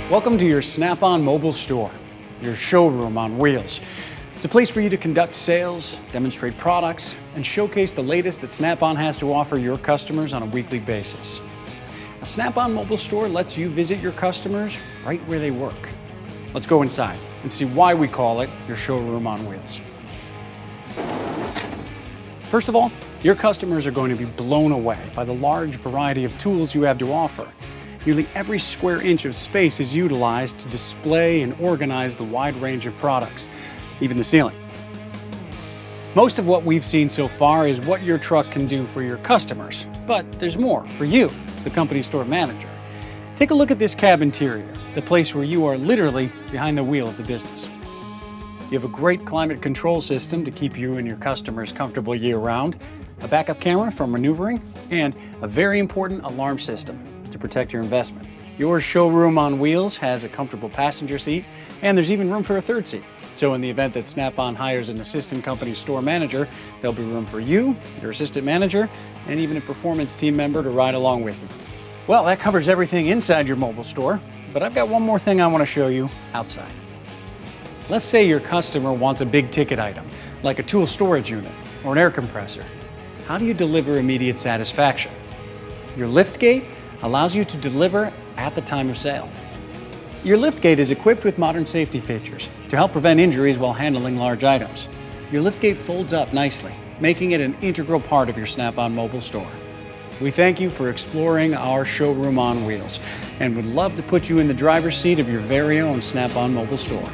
Welcome to your Snap-on mobile store, your showroom on wheels. It's a place for you to conduct sales, demonstrate products, and showcase the latest that Snap-on has to offer your customers on a weekly basis. A Snap-on mobile store lets you visit your customers right where they work. Let's go inside and see why we call it your showroom on wheels. First of all, your customers are going to be blown away by the large variety of tools you have to offer. Nearly every square inch of space is utilized to display and organize the wide range of products, even the ceiling. Most of what we've seen so far is what your truck can do for your customers, but there's more for you, the company store manager. Take a look at this cab interior, the place where you are literally behind the wheel of the business. You have a great climate control system to keep you and your customers comfortable year-round, a backup camera for maneuvering, and a very important alarm system to protect your investment. Your showroom on wheels has a comfortable passenger seat, and there's even room for a third seat. So in the event that Snap-on hires an assistant company store manager, there'll be room for you, your assistant manager, and even a performance team member to ride along with you. Well, that covers everything inside your mobile store, but I've got one more thing I want to show you outside. Let's say your customer wants a big ticket item, like a tool storage unit or an air compressor. How do you deliver immediate satisfaction? Your liftgate allows you to deliver at the time of sale. Your liftgate is equipped with modern safety features to help prevent injuries while handling large items. Your liftgate folds up nicely, making it an integral part of your Snap-on mobile store. We thank you for exploring our showroom on wheels and would love to put you in the driver's seat of your very own Snap-on mobile store.